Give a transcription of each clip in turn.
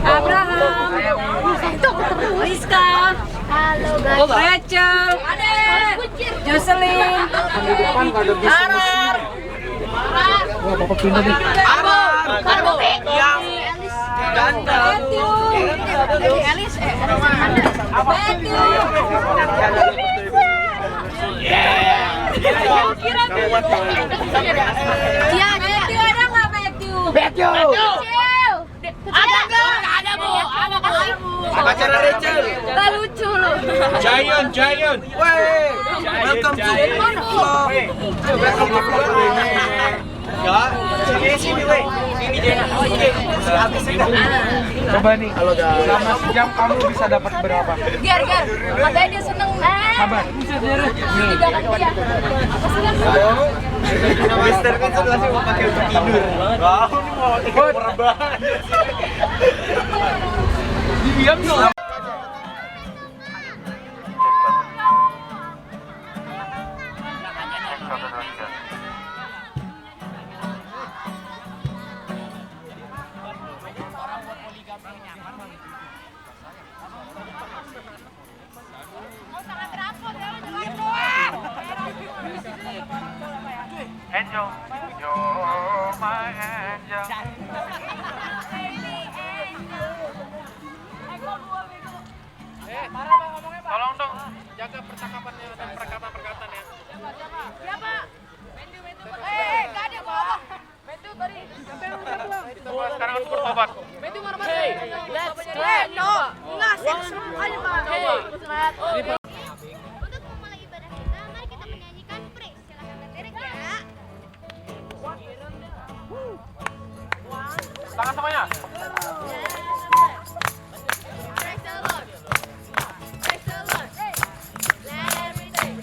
Abraham, Rizka, Rachel, Jocelyn, Wah, Bapak pindah nih. Ada Bu. Acara Rachel. Gak lucu loh. Giant. Welcome to vlog. Welcome to vlog. Ya, sini weh. Sini deh. Coba nih, selama sejam kamu bisa dapat berapa? Gar, katanya dia seneng. Sabar. Tidak kan dia. Mister kan sebelah sini mau pakai untuk tidur. Wah, ini mau tidur murah banget. Diam dong. Angel, you're my angel. Tolong dong jaga percakapannya dan perkataan-perkataannya. Siapa? Gak ada kok. Bentu tadi. Sekarang harus bertobat. Bentu mana-mana. Let's go. No. Ngasih serem aja Pak. Untuk memulai ibadah kita, mari kita menyanyikan praise. Silakan berderek ya. Tangan semuanya. Praise the Lord. Praise the Lord. Let everything.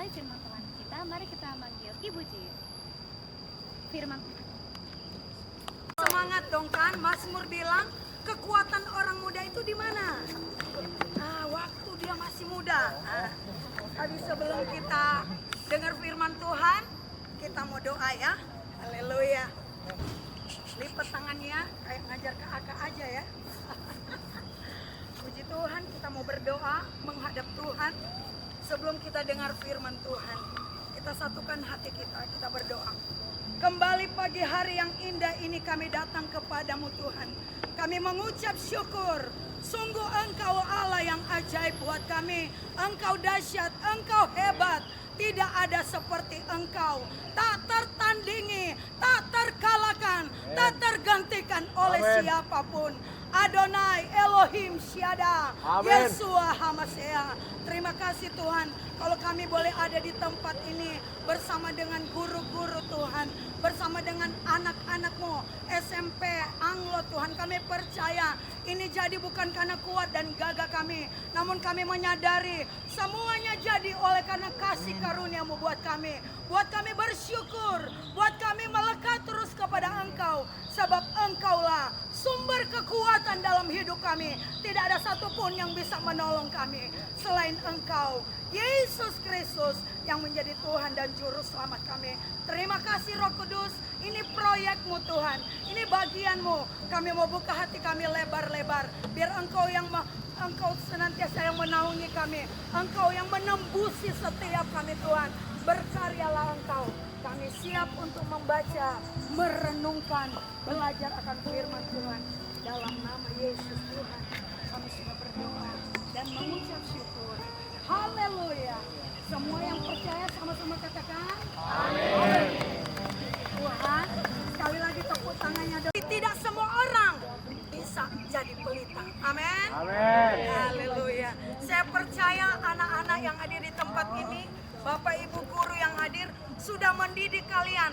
memulai firman Tuhan kita, mari kita manggil Ibu Jin. Firman Tuhan. Semangat dong kan, Mazmur bilang kekuatan orang muda itu di mana? Waktu dia masih muda. Tadi sebelum kita dengar firman Tuhan, kita mau doa ya. Haleluya. Lipat tangannya kayak ngajar ke kakak aja ya. Puji Tuhan, kita mau berdoa menghadap Tuhan. Sebelum kita dengar firman Tuhan, kita satukan hati kita berdoa. Kembali pagi hari yang indah ini kami datang kepadamu Tuhan. Kami mengucap syukur. Sungguh Engkau Allah yang ajaib buat kami. Engkau dahsyat, Engkau hebat. Tidak ada seperti Engkau. Tak tertandingi, tak terkalahkan, tak tergantikan oleh siapapun. Adonai Elohim Syada, Yesua Hamasea. Terima kasih Tuhan, kalau kami boleh ada di tempat ini bersama dengan guru-guru Tuhan, bersama dengan anak-anak-Mu SMP Anglo Tuhan. Kami percaya ini jadi bukan karena kuat dan gagah kami, namun kami menyadari semuanya jadi oleh karena kasih karunia-Mu buat kami. Buat kami bersyukur, buat kami melekat terus kepada Engkau, sebab Engkaulah sumber kekuatan dalam hidup kami. Tidak ada satupun yang bisa menolong kami selain Engkau, Yesus Kristus yang menjadi Tuhan dan Juru Selamat kami. Terima kasih Roh Kudus, ini proyek-Mu Tuhan, ini bagian-Mu. Kami mau buka hati kami lebar-lebar, biar Engkau senantiasa yang menaungi kami, Engkau yang menembusi setiap kami Tuhan. Berkaryalah Engkau, kami siap untuk membaca, merenungkan, belajar akan firman Tuhan. Dalam nama Yesus Tuhan, kami sudah berdoa dan mengucap syukur. Haleluya. Semua yang percaya sama-sama katakan amin. Tuhan, sekali lagi tepuk tangannya. Tidak semua orang bisa jadi pelita. Amin. Amin. Haleluya. Saya percaya anak-anak yang hadir di tempat ini, Bapak Ibu guru yang hadir sudah mendidik kalian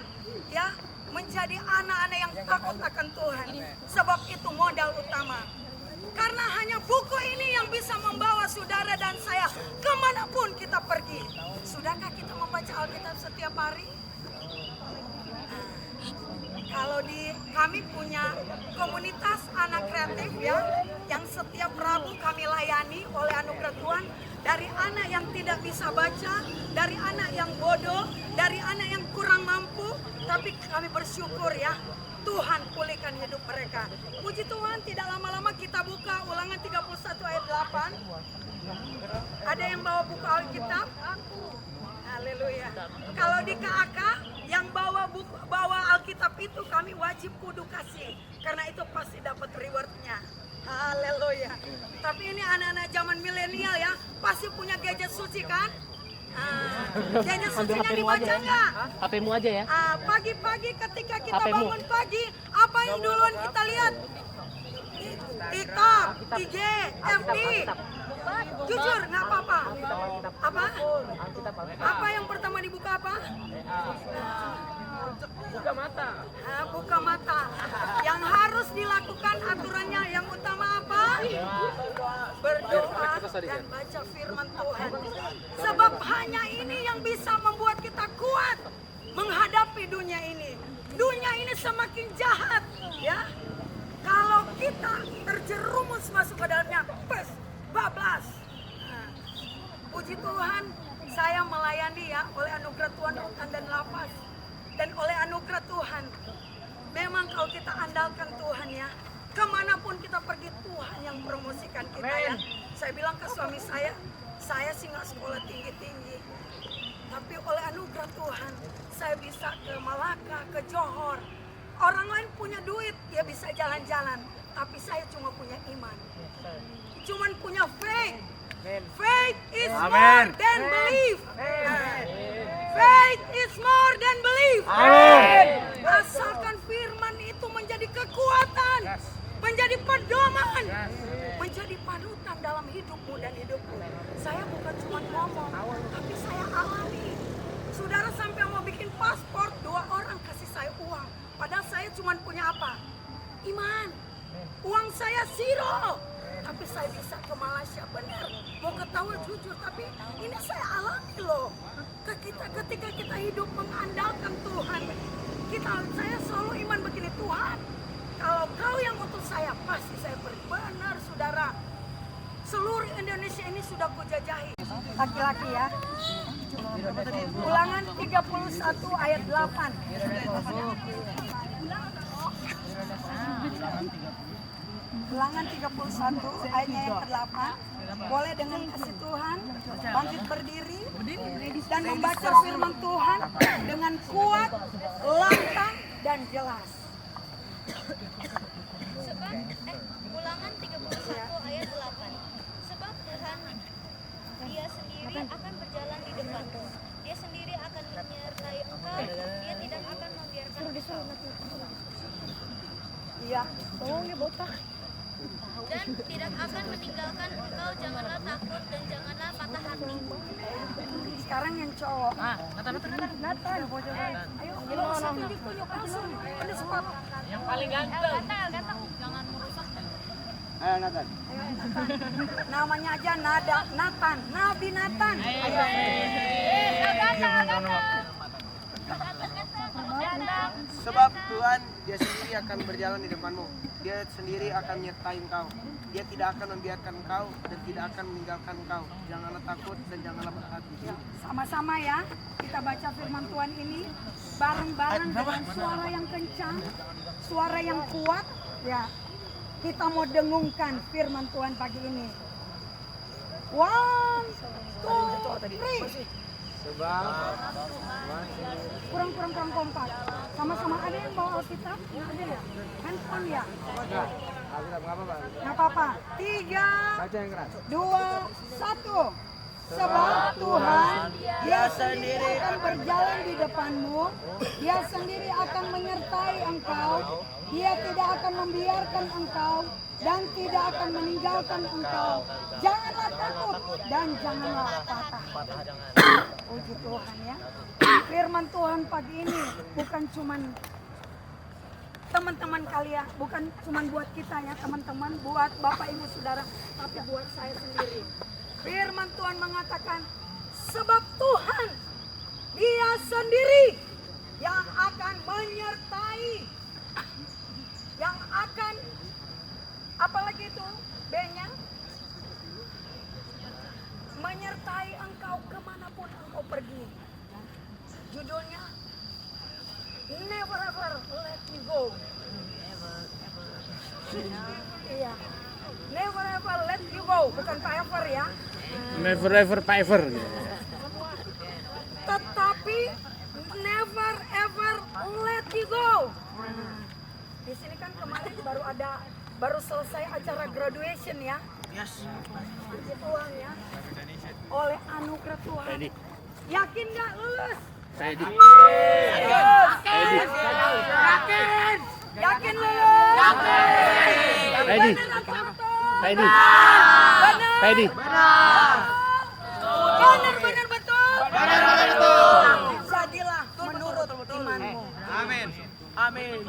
ya menjadi anak-anak yang takut akan Tuhan. Sebab itu modal utama. Karena hanya buku ini yang bisa membawa saudara dan saya kemanapun kita pergi. Sudahkah kita membaca Alkitab setiap hari? Kalau kami punya komunitas anak kreatif ya, yang setiap Rabu kami layani oleh anugerah Tuhan. Dari anak yang tidak bisa baca, dari anak yang bodoh, dari anak yang kurang mampu, tapi kami bersyukur ya, Tuhan pulihkan hidup mereka. Puji Tuhan, tidak lama-lama kita buka Ulangan 31 ayat 8. Ada yang bawa buku Alkitab? Haleluya. Kalau di KAK yang bawa Alkitab itu kami wajib kudu kasih, karena itu pasti dapat rewardnya. Haleluya. Tapi ini anak-anak zaman milenial ya, pasti punya gadget suci kan? Gadget sucinya dibaca nggak? HP-mu aja ya. Pagi-pagi ketika kita bangun pagi, apa yang duluan kita lihat? TikTok, IG, FB. Jujur nggak apa-apa. Apa? Apa yang pertama dibuka apa? Buka mata. Buka mata. Yang harus dilakukan aturannya yang utama apa? Berdoa dan baca firman Tuhan. Sebab hanya ini yang bisa membuat kita kuat menghadapi dunia ini. Dunia ini semakin jahat, ya. Kalau kita terjerumus masuk ke dalamnya, bablas. Puji Tuhan, saya melayani ya oleh anugerah Tuhan rutan dan lapas. Dan oleh anugerah Tuhan, memang kalau kita andalkan Tuhan ya, kemanapun kita pergi Tuhan yang promosikan kita ya. Saya bilang ke suami saya sih nggak sekolah tinggi-tinggi, tapi oleh anugerah Tuhan, saya bisa ke Malaka, ke Johor. Orang lain punya duit, dia bisa jalan-jalan, tapi saya cuma punya iman, cuman punya faith. Faith is more than belief. Faith is more than belief. Asalkan firman itu menjadi kekuatan, menjadi pedoman, menjadi panutan dalam hidupmu dan hidupku. Saya bukan cuma ngomong, tapi saya alami. Saudara sampai mau bikin paspor, 2 orang kasih saya uang. Padahal saya cuma punya apa? Iman. Uang saya zero. Tapi saya bisa ke Malaysia, benar. Mau ketahui jujur, tapi ini saya alami loh. Ketika kita hidup mengandalkan Tuhan, saya selalu iman begini, Tuhan, kalau Kau yang utus saya, pasti saya pergi. Benar, saudara. Seluruh Indonesia ini sudah kujajahi. Laki-laki ya. Ulangan 31 ayat 8. Ulangan 31 ayatnya yang ke-8. Boleh dengan kasih Tuhan bangkit berdiri dan membaca firman Tuhan dengan kuat, lantang dan jelas. Sebab Ulangan 31 ayat 8. Sebab Tuhan Dia sendiri akan berjalan di depanmu. Dia sendiri akan menyertai engkau. Dia tidak akan membiarkan engkau. Iya. Dan tidak akan meninggalkan engkau. Janganlah takut dan janganlah patah hati. Sekarang yang cowok. Nathan. Ayo, tunjuk langsung. Ada sebab. Yang paling ganteng. Jangan merusak. Ayo Nathan. Namanya aja Nathan, Nabi Nathan. Ayo. Sebab Tuhan Dia sendiri akan berjalan di depanmu. Dia sendiri akan menyertai engkau. Dia tidak akan membiarkan engkau dan tidak akan meninggalkan engkau. Janganlah takut dan janganlah berhati. Sama-sama ya, kita baca firman Tuhan ini bareng-bareng dengan suara yang kencang, suara yang kuat. Ya, kita mau dengungkan firman Tuhan pagi ini. 1, 2, 3. Kurang kompak. Sama-sama ada yang bawa Alkitab? Nggak ada ya? Handphone ya? Nggak apa-apa. 3, 2, 1. Sebab Tuhan, Dia sendiri akan berjalan di depanmu. Dia sendiri akan menyertai engkau. Dia tidak akan membiarkan engkau dan tidak akan meninggalkan engkau. Janganlah takut dan janganlah patah. Puji Tuhan ya. Firman Tuhan pagi ini bukan cuman teman-teman kalian, bukan cuman buat kita ya teman-teman, buat Bapak Ibu Saudara, tapi buat saya sendiri. Firman Tuhan mengatakan, sebab Tuhan Dia sendiri yang akan menyertai, yang akan, apalagi itu B-nya, menyertai engkau kemanapun engkau pergi. Judulnya, Never Ever Let You Go. Iya, Never Ever Let You Go, bukan forever ya. Never ever ever. Tetapi never ever let you go. Di sini kan kemarin baru selesai acara graduation ya. Puji Tuhan ya. Oleh anugerah Tuhan. Yakin nggak lulus? Yakin. Yakin lulus? Ready. Ready. Ready. Benar betul. Jadilah menurut imanmu. Amin.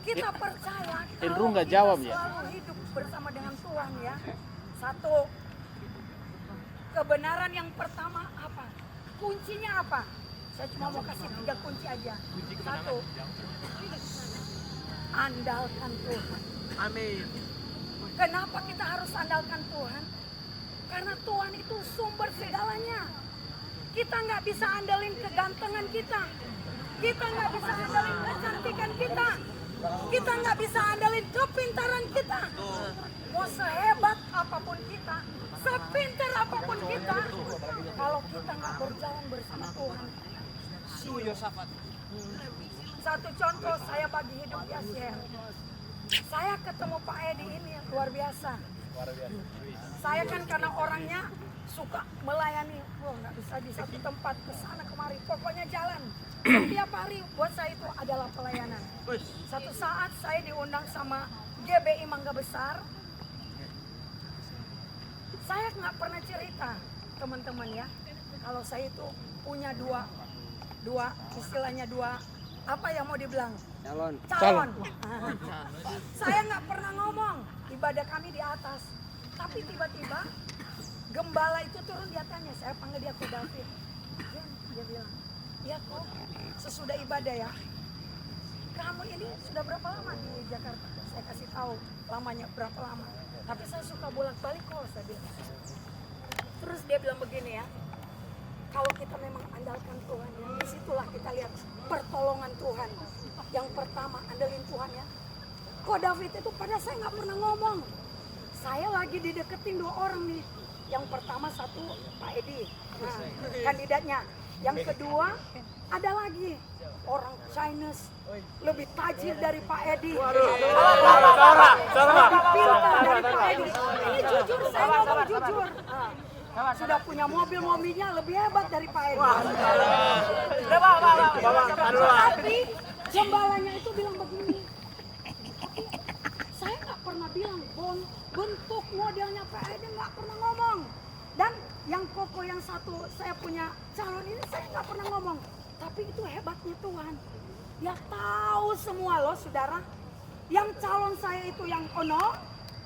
Kita percaya Indru nggak jawab ya? selalu hidup bersama dengan Tuhan ya. Satu, kebenaran yang pertama apa? Kuncinya apa? Saya cuma mau kasih 3 kunci aja. Satu, andalkan Tuhan. Amin. Kenapa kita harus andalkan Tuhan? Karena Tuhan itu sumber segalanya. Kita nggak bisa andalin kegantengan kita. Kita nggak bisa andalin kecantikan kita. Kita nggak bisa andalin kepintaran kita. Mau sehebat apapun kita, sepintar apapun kita, kalau kita nggak berjalan bersama Tuhan. Satu contoh saya bagi hidup ya share. Saya ketemu Pak Edi ini luar biasa. Saya kan karena orangnya suka melayani, nggak bisa di satu tempat ke sana kemari, pokoknya jalan. Setiap hari buat saya itu adalah pelayanan. Satu saat saya diundang sama GBI Mangga Besar. Saya nggak pernah cerita teman-teman ya, kalau saya itu punya dua istilahnya dua apa yang mau dibilang calon. Saya nggak pernah ngomong ibadah kami di atas, tapi tiba-tiba Gembala itu turun, dia tanya, saya panggil dia Ko David. Dia bilang, ya kok sesudah ibadah ya. Kamu ini sudah berapa lama di Jakarta? Saya kasih tahu lamanya berapa lama. Tapi saya suka bolak-balik kok, saya bilang. Terus dia bilang begini ya, kalau kita memang andalkan Tuhan, ya, disitulah kita lihat pertolongan Tuhan. Yang pertama, andalin Tuhan ya. Ko David itu pada saya nggak pernah ngomong. Saya lagi dideketin 2 orang nih. Yang pertama satu Pak Edi, nah, kandidatnya. Yang kedua ada lagi orang Chinese lebih tajir dari Pak Edi. Lebih pintar dari Pak Edi. Ini jujur, saya ngomong jujur. Sudah punya mobilnya lebih hebat dari Pak Edi. Tapi gembalanya itu bilang begini. Saya nggak pernah bilang bentuk modelnya Pak Edi, nggak pernah ngomong. Dan yang Koko yang satu saya punya calon ini saya nggak pernah ngomong. Tapi itu hebatnya Tuhan. Dia tahu semua loh saudara. Yang calon saya itu yang Ono,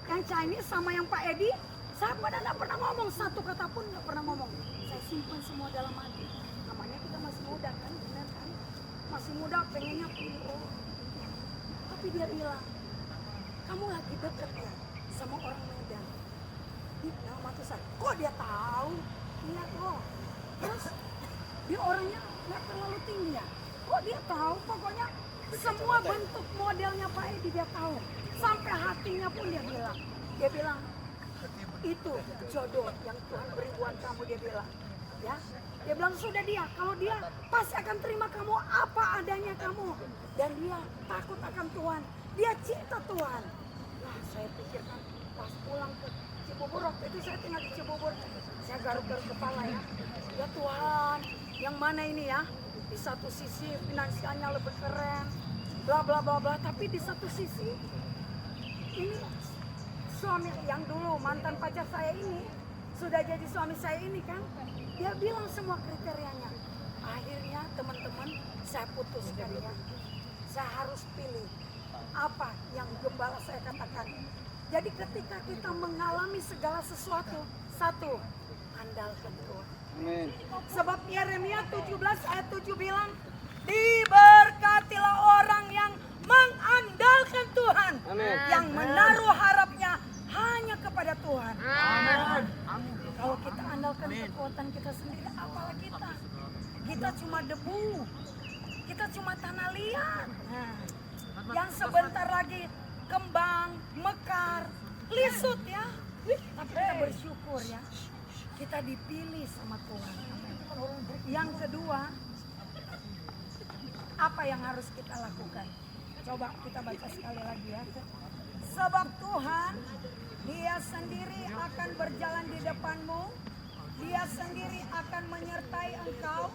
yang Chinese sama yang Pak Edi, saya pada nggak pernah ngomong, satu kata pun nggak pernah ngomong. Saya simpan semua dalam hati. Namanya kita masih muda kan, benar kan? Masih muda pengennya pilih. Tapi dia bilang, kamu lagi deket ya sama orang Medan. Nama Tuhan, kok dia tahu? Lihat loh. Terus dia orangnya nggak terlalu tinggi ya. Kok dia tahu? Pokoknya semua bentuk modelnya Pak Edi dia tahu. Sampai hatinya pun dia bilang. Dia bilang, itu jodoh yang Tuhan beri buat kamu, dia bilang. Ya, dia bilang sudah dia. Kalau dia pasti akan terima kamu apa adanya kamu. Dan dia takut akan Tuhan. Dia cinta Tuhan. Nah, saya pikirkan pas pulang ke Cibubur, waktu itu saya tinggal di Cibubur. Saya garuk-garuk kepala ya. Ya Tuhan, yang mana ini ya? Di satu sisi finansialnya lebih keren, bla bla bla bla. Tapi di satu sisi, ini suami yang dulu mantan pacar saya ini, sudah jadi suami saya ini kan. Dia bilang semua kriterianya. Akhirnya teman-teman, saya putuskan ya. Saya harus pilih apa yang gembala saya katakan. Jadi ketika kita mengalami segala sesuatu, satu, andalkan Tuhan. Amin. Sebab Yeremia 17 ayat 7 bilang, diberkatilah orang yang mengandalkan Tuhan. Amin. Yang menaruh harapnya hanya kepada Tuhan. Amin. Kalau kita andalkan kekuatan kita sendiri, apalah kita? Kita cuma debu. Kita cuma tanah liat. Yang sebentar lagi kembang, mekar, lisut ya. Tapi kita bersyukur ya. Kita dipilih sama Tuhan. Yang kedua, apa yang harus kita lakukan? Coba kita baca sekali lagi ya. Sebab Tuhan, Dia sendiri akan berjalan di depanmu. Dia sendiri akan menyertai engkau.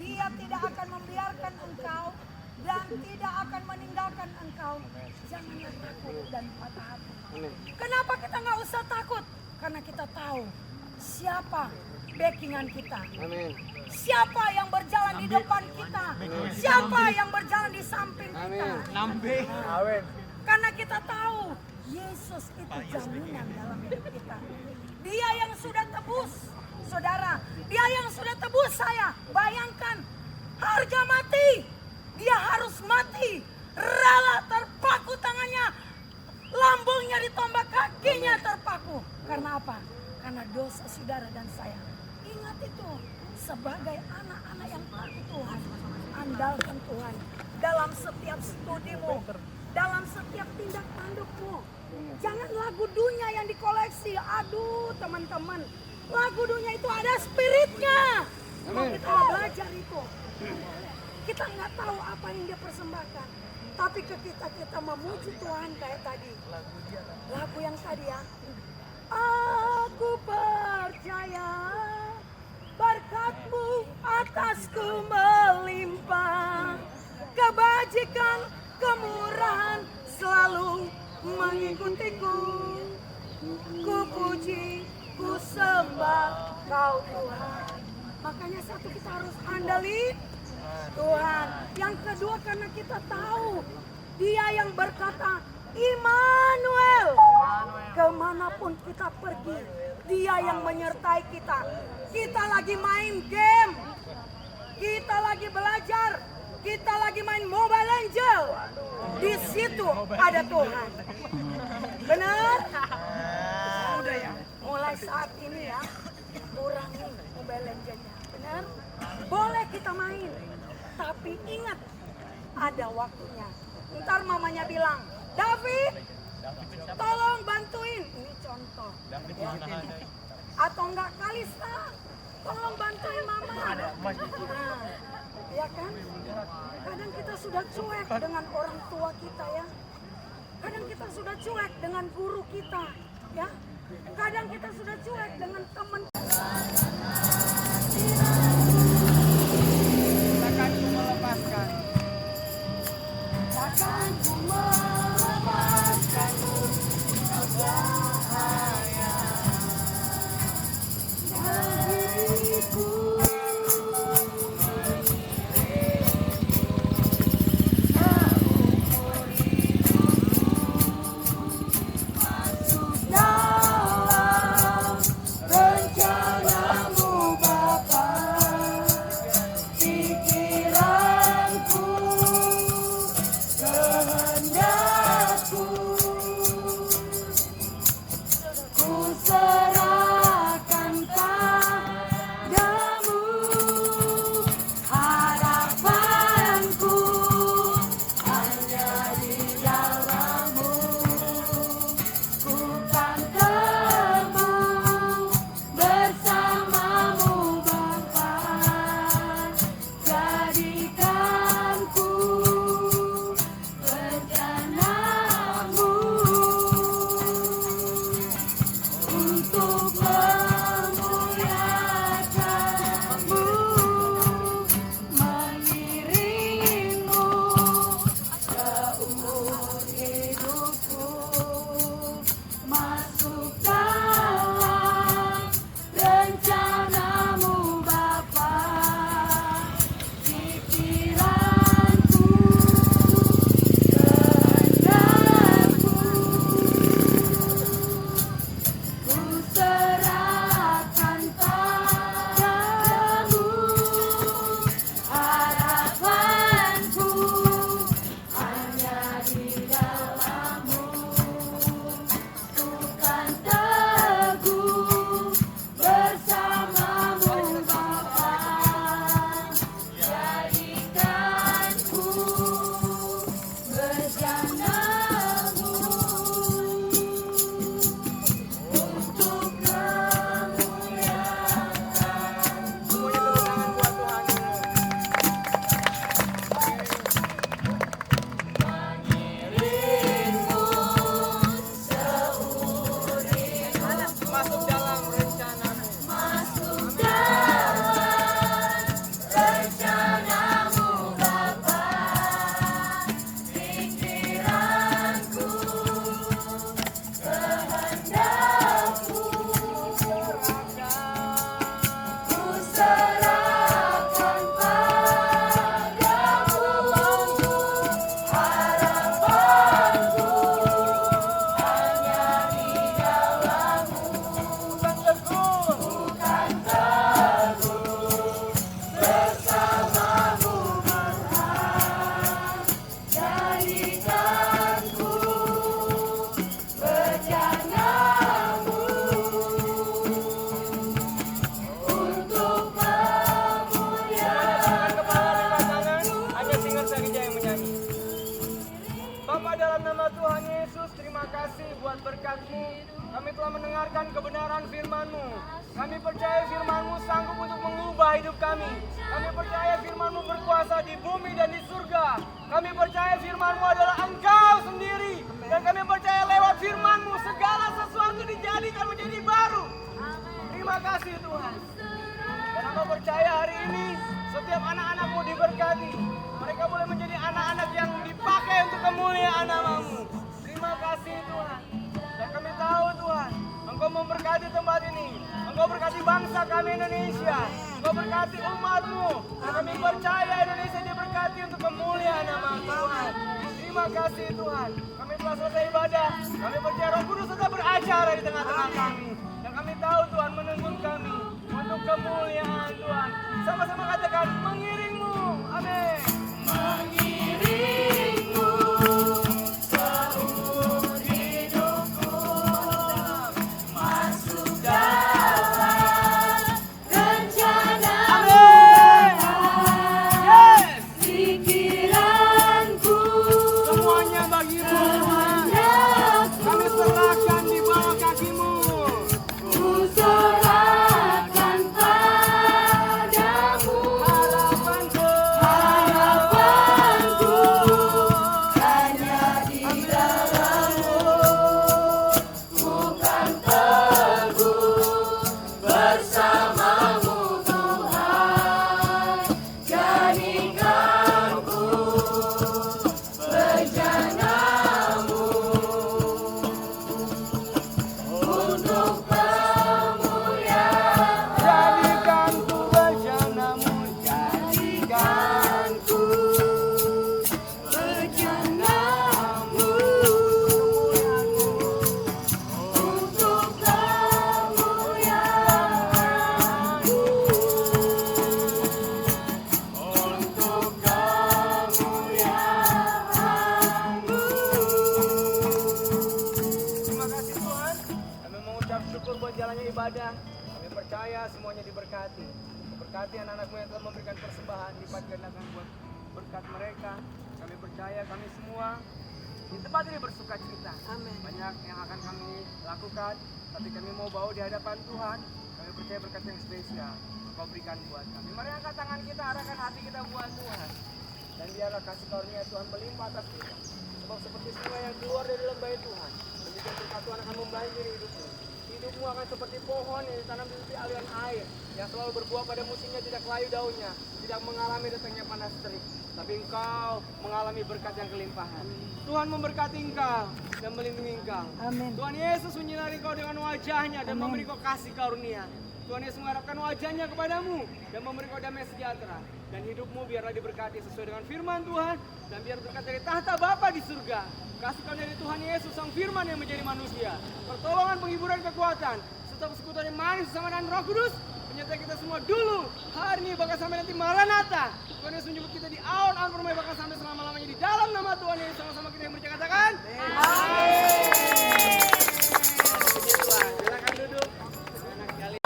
Dia tidak akan membiarkan engkau dan tidak akan meninggalkan engkau. Jangan takut dan patah hati. Kenapa kita nggak usah takut? Karena kita tahu siapa backingan kita. Amin. Siapa yang berjalan di depan kita. Siapa yang berjalan di samping kita. Amin. Karena kita tahu Yesus itu jaminan dalam hidup kita. Dia yang sudah tebus, saudara. Dia yang sudah tebus saya. Bayangkan, harga mati. Dia harus mati. Rela terpaku tangannya. Lambungnya ditombak, kakinya terpaku. Karena apa? Karena dosa saudara dan saya. Ingat itu, sebagai anak-anak yang takut Tuhan, andalkan Tuhan dalam setiap studimu, dalam setiap tindak tandukmu. Jangan lagu dunia yang dikoleksi. Aduh teman-teman, lagu dunia itu ada spiritnya. Kalau kita nggak belajar itu, kita nggak tahu apa yang dia persembahkan. Tapi ketika kita memuji Tuhan kayak tadi, lagu yang tadi ya, aku percaya berkat-Mu atasku melimpah, kebajikan, kemurahan selalu mengikutiku. Ku puji, ku sembah Kau Tuhan. Makanya satu, kita harus andalin Tuhan. Yang kedua, karena kita tahu Dia yang berkata, Immanuel, kemanapun kita pergi, Dia yang menyertai kita. Kita lagi main game. Kita lagi belajar. Kita lagi main Mobile Legends. Di situ ada Tuhan. Benar? Udah ya. Mulai saat ini ya, kurangi Mobile Legends-nya. Benar? Boleh kita main. Tapi ingat, ada waktunya. Ntar mamanya bilang, David, tolong bantuin. Ini contoh. Ya. Atau enggak, Kalista, tolong bantuin mama. Nah, ya kan? Kadang kita sudah cuek dengan orang tua kita ya. Kadang kita sudah cuek dengan guru kita ya. Kadang kita sudah cuek dengan teman. Takkan ku melepaskan. Takkan ku melepaskanmu, kau cahaya dariku. Kami telah mendengarkan kebenaran firman-Mu. Kami percaya firman-Mu sanggup untuk mengubah hidup kami. Kami percaya firman-Mu berkuasa di bumi dan di surga. Kami percaya firman-Mu adalah Engkau sendiri. Dan kami percaya lewat firman-Mu segala sesuatu dijadikan menjadi baru. Terima kasih Tuhan. Dan Hamba percaya hari ini setiap anak-anak-Mu diberkati. Mereka boleh menjadi anak-anak yang dipakai untuk kemuliaan nama-Mu. Terima kasih Tuhan. Dan kami tahu Tuhan, Engkau memberkati tempat ini. Engkau berkati bangsa kami Indonesia. Engkau berkati umat-Mu. Dan kami percaya Indonesia diberkati untuk kemuliaan nama Tuhan. Terima kasih Tuhan. Kami telah selesai ibadah. Kami percaya Roh Kudus tetap beracara di tengah-tengah kami. Dan kami tahu Tuhan menuntun kami untuk kemuliaan Tuhan. Sama-sama katakan mengiringmu. Amin. Mengiringmu seumur hidupku, masuk dalam rencana-Mu. Yes. Pikiranku Semuanya bagi-Mu Tuhan. Kami serahkan di bawah kaki-Mu. ku serahkan padamu. Harapanku Hanya di dalam-Mu, bukan teguh bersama-Mu Tuhan. Jadikan ku rencana-Mu untuk kemuliaan. jadikan ku rencana-Mu, jadikan ku Rencana-Mu untuk kemuliaan-Mu. Untuk kemuliaan-Mu. Terima kasih Tuhan. Kami mengucap syukur buat jalannya ibadah. Kami percaya semuanya diberkati. Berkati anak-anak-Mu yang telah memberikan persembahan, lipat gandakan buat berkat mereka. Kami percaya kami semua di tempat ini bersuka cita. Banyak yang akan kami lakukan, tapi kami mau bawa di hadapan Tuhan. Kami percaya berkat yang spesial Kau berikan buat kami. Mari angkat tangan kita, arahkan hati kita buat Tuhan. Dan biarlah kasih karunia Tuhan melimpah atas kita. Sebab seperti sungai yang keluar dari lembah Tuhan, demikian berkat Tuhan akan membanjiri hidupmu. Hidupmu akan seperti pohon yang ditanam di tepi aliran air, yang selalu berbuah pada musimnya, tidak layu daunnya, tidak mengalami datangnya panas terik. Tapi engkau mengalami berkat yang kelimpahan. Tuhan memberkati engkau dan melindungi engkau. Tuhan Yesus menyinari engkau dengan wajahnya dan memberi kau kasih karunia. Tuhan Yesus mengharapkan wajahnya kepadamu dan memberi kau damai sejahtera. Dan hidupmu biarlah diberkati sesuai dengan firman Tuhan. Dan biar berkat dari tahta Bapa di surga, kasih karunia dari Tuhan Yesus Sang Firman yang menjadi manusia, pertolongan, penghiburan, kekuatan, serta persekutuan yang manis bersama dengan Roh Kudus menyertai kita semua dulu, hari ini, bahkan sampai nanti Maranatha. Tuhan Yesus menjemput kita di awan-awan permai, bahkan sampai selama-lamanya di dalam nama Tuhan Yesus. Sama-sama kita yang bercakap katakan amin. Puji Tuhan. Silakan duduk. Enak sekali.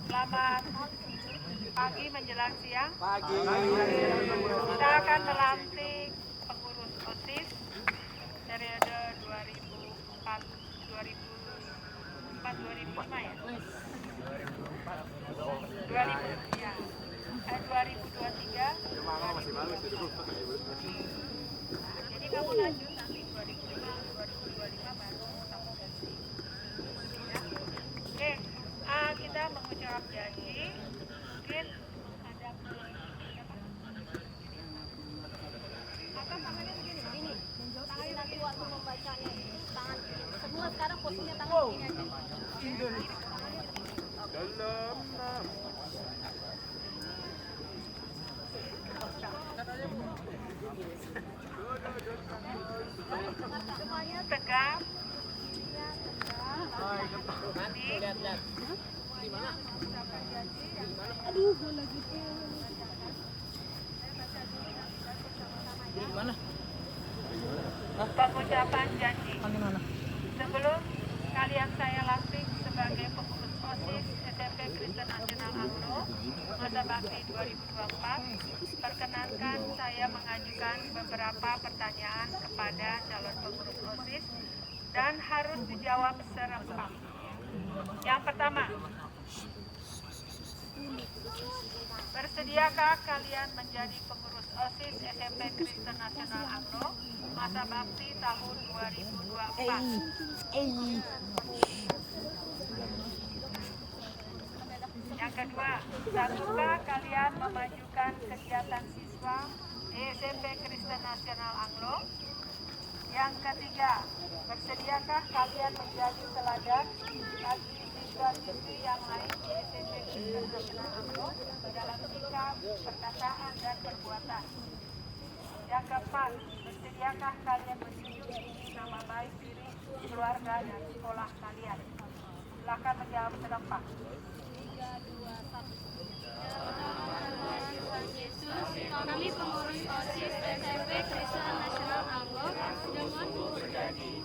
Selamat pagi menjelang siang. Pagi. Kita akan melantik pengurus OSIS periode 2004-2005 ya. 2023. Jadi kamu lanjut nanti 2005-2025 baru kamu ganti. Ya. Oke, kita mengucap janji. Mungkin ada apa tangannya begini? Begini. Tangannya nanti waktu membacanya itu tangan semua sekarang posisinya tangan begini aja. Semuanya tegap. Pengucapan janji. Sebelum kalian saya lantik sebagai pengurus OSIS SMP Kristen Nasional Anglo masa bakti 2024, perkenankan saya mengajukan beberapa pertanyaan kepada calon pengurus OSIS dan harus dijawab serempak. Yang pertama, bersediakah kalian menjadi pengurus OSIS SMP Kristen Nasional Anglo masa bakti tahun 2024? Yang kedua, satukah kalian memajukan kegiatan siswa di SMP Kristen Nasional Anglo? Yang ketiga, bersediakah kalian menjadi teladan bagi siswa-siswi yang lain di SMP Kristen Nasional Anglo dalam sikap, perkataan, dan perbuatan? Yang keempat, bersediakah kalian menjunjung tinggi nama baik diri, keluarga, dan sekolah kalian? Silakan menjawab serempak. 3, 2, 1. Kami pengurus OSIS SMP Kristen Nasional Anglo dengan berjanji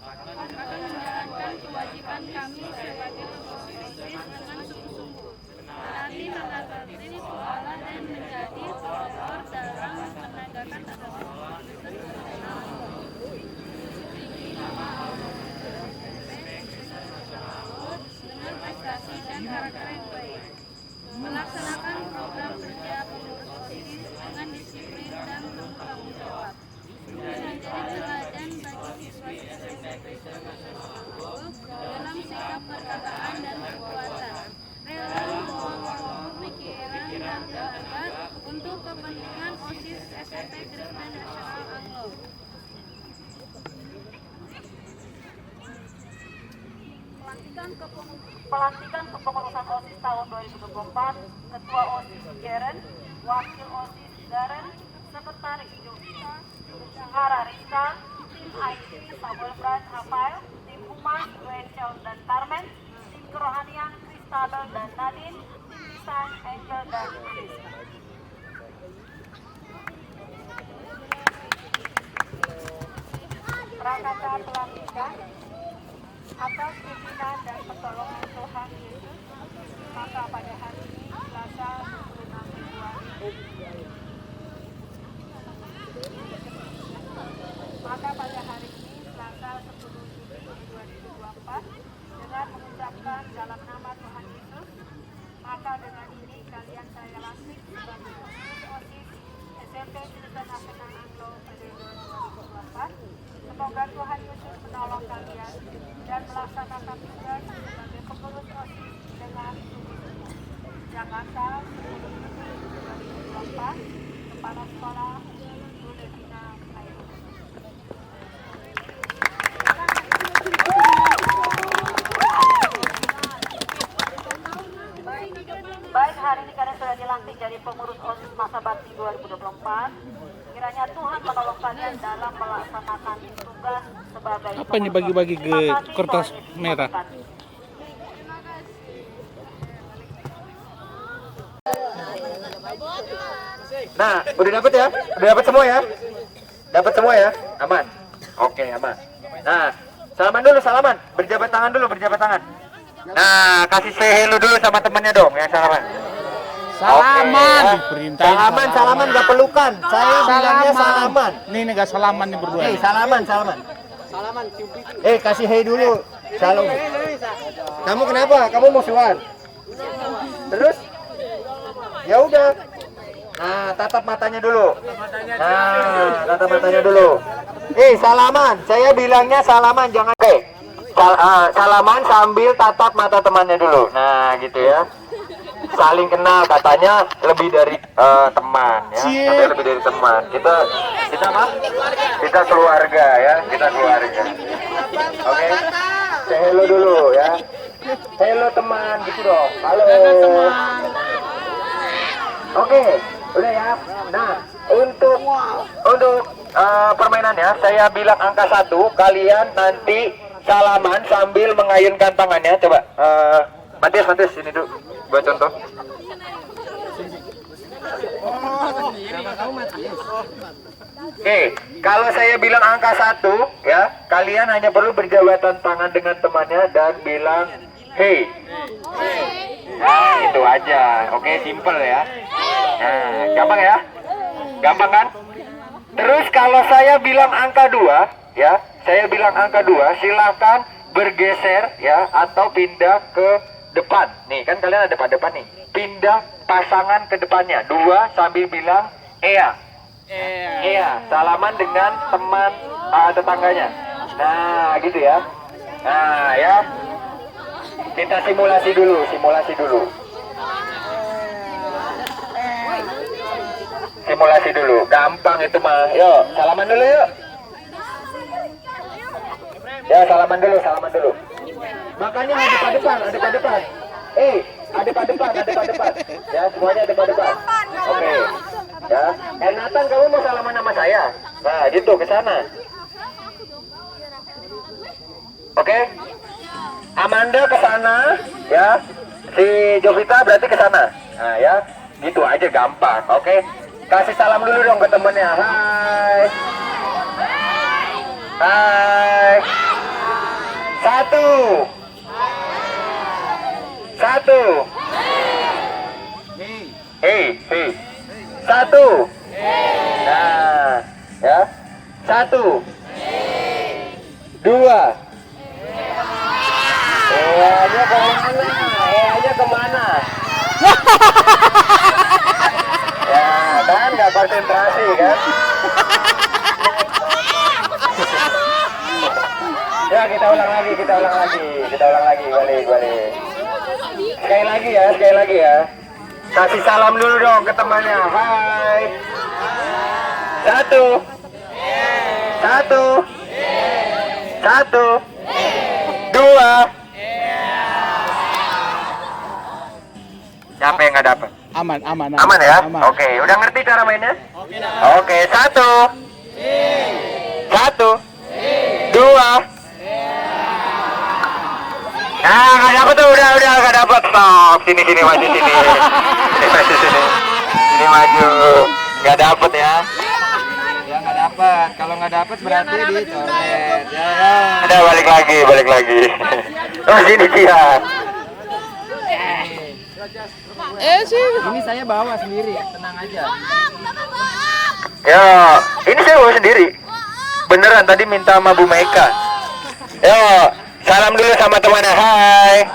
akan menjalankan kewajiban kami sebagai pengurus OSIS dengan sungguh-sungguh, berarti mengabdi sekolah dan menjadi pelopor dalam menegakkan agama Kristen Nasional Anglo. Dengan prestasi dan karakter yang baik, melaksanakan program kerja pengurus OSIS dengan disiplin dan bertanggung jawab, menjadi teladan bagi siswa-siswi SMP Kristen Nasional Anglo dalam sikap, perkataan, dan perbuatan, rela membuang waktu, pikiran, dan tenaga untuk kepentingan OSIS SMP Kristen Nasional Anglo. Pelantikan kepengurusan OSIS tahun 2024, Ketua OSIS Jeren, Wakil OSIS Daren, Sekretaris Jovita, Hara Risa, Tim IT Samuel Brand Rafael, Tim Humas Rachel dan Carmen, Tim Kerohanian Kristabel dan Nadine, Tim Desain Angel dan Chris. Prakata pelantikan atas pimpinan dan pertolongan Tuhan Yesus, maka pada hari ini Selasa 26 Februari, dengan mengucapkan dalam nama Tuhan Yesus, maka dengan ini kalian saya lantik sebagai pengurus OSIS SMP Kristen Nasional Anglo periode 2024. Semoga Tuhan Yesus menolong kalian dan melaksanakan tugas sebagai pengurus OSIS dengan sungguh-sungguh. Jakarta 2024, Kepala Sekolah Bu Devina Khairul. Baik, hari ini kalian sudah dilantik jadi pengurus OSIS masa bakti 2024. Kiranya Tuhan menolong kalian dalam melaksanakan tugas sebagai Apa ini bagi-bagi ke kertas merah? Nah, udah dapet ya? Udah dapet semua ya? Dapat semua ya? Aman? Oke, aman. Nah, salaman dulu, salaman. Berjabat tangan dulu, berjabat tangan. Nah, kasih say hello dulu sama temennya dong yang salaman. Salaman, Oke, diperintahin salaman, salaman, gak pelukan. Saya bilangnya salaman. Nih gak salaman nih berdua. Salaman, salaman. Kasih hey dulu. Salam. Kamu kenapa? Kamu musuhan? Terus? Ya udah. Nah, tatap matanya dulu. Nah, tatap matanya dulu. Salaman. Saya bilangnya salaman, jangan salaman sambil tatap mata temannya dulu. Nah, gitu ya. Saling kenal, katanya lebih dari teman ya. Katanya lebih dari teman. Kita apa? Kita keluarga ya, kita keluarga. Oke. Say hello dulu ya. Hello teman, gitu dong. Halo. Oke, udah ya. Nah, Untuk permainannya, saya bilang angka 1, kalian nanti salaman sambil mengayunkan tangannya. Coba, Matius, sini dulu, buat contoh. Oke, kalau saya bilang angka 1, ya, kalian hanya perlu berjabatan tangan dengan temannya dan bilang, hey. Nah, itu aja. Oke, simple ya. Nah, gampang ya? Gampang kan? Terus kalau saya bilang angka 2, ya, saya bilang angka 2, silakan bergeser ya atau pindah ke depan. Nih, kan kalian ada pada depan nih. Pindah pasangan ke depannya. 2 sambil bilang Ea. Ea, salaman dengan teman tetangganya. Nah, gitu ya. Nah, ya. Kita simulasi dulu. Simulasi dulu, gampang itu mah. Yuk, salaman dulu yuk. Ya, salaman dulu. Makanya hadap depan. Hadap depan. Ya, semuanya hadap depan. Oke. Ya, Nathan, kamu mau salaman sama saya? Nah, gitu ke sana. Oke. Amanda ke sana, ya. Si Jovita berarti ke sana. Nah, ya. Gitu aja gampang. Oke. Kasih salam dulu dong ke temennya. Hai. 1. Hey. 1. Nah, ya. 1. 2. Eanya kemana? Ya, kan nggak konsentrasi kan? Ya, kita ulang lagi, balik. Sekali lagi ya. Kasih salam dulu dong ke temannya. Hai. 1. Siapa yang nggak dapat? Aman ya? Oke, udah ngerti cara mainnya? Oke, 1. 2. Nah, nggak dapat tuh, udah nggak dapat. Stop, sini maju sini. Sini maju. Nggak dapat ya? Ya nggak dapat. Kalau nggak dapat berarti dicoret. Ya. Udah balik lagi. Oh, sini dia. Ini saya bawa sendiri, tenang aja. Ya, ini saya bawa sendiri. Beneran tadi minta sama Bu Meka. Yo, salam dulu sama temannya. Hai.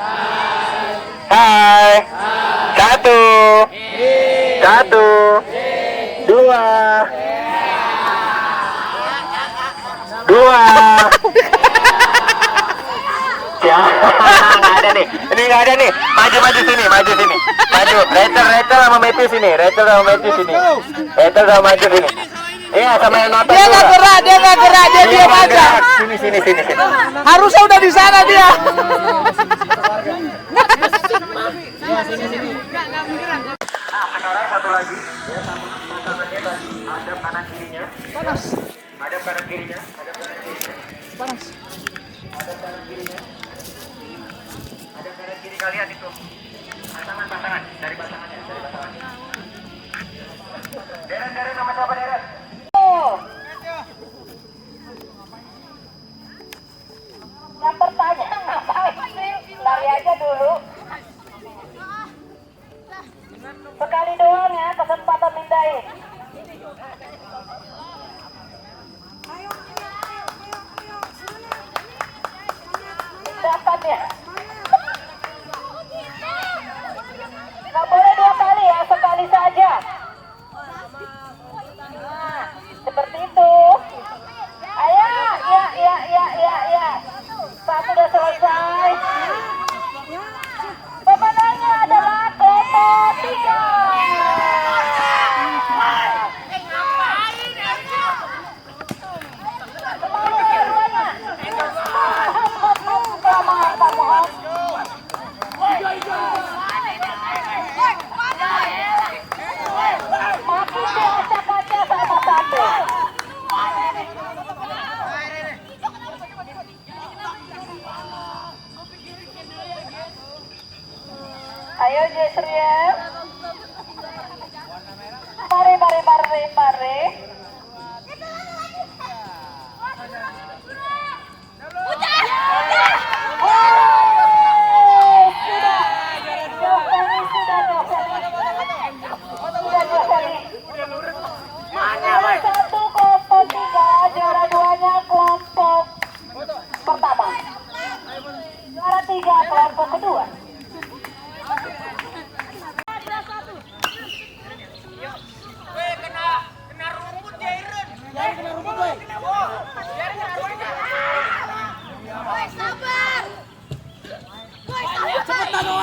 1. 2. Ya, nggak ada nih. Ini nggak ada nih. Maju sini. Maju. Rachel sama Matthew sini. Rachel sama Matthew sini. Iya, sama yang nonton. Dia nggak gerak, dia diam aja. Sini. Harusnya udah di sana dia. Nah, sekarang satu lagi. Ya, sama tangannya tadi. Hadap kanan kirinya. Panas. Hadap kanan kirinya. Panas. Hadap kanan kiri kalian itu. Pasangan. Dari pasangannya. Deren sama siapa Deren? Yang bertanya ngapain sih? Lari aja dulu. Sekali doang ya kesempatan mindahin. Dapat ya. Nggak boleh 2 kali ya, sekali saja. Nah, seperti itu. Ayo, ya. 1 udah selesai. Pemenangnya adalah kelompok 3. Semangat semuanya. Kamu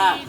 Nah,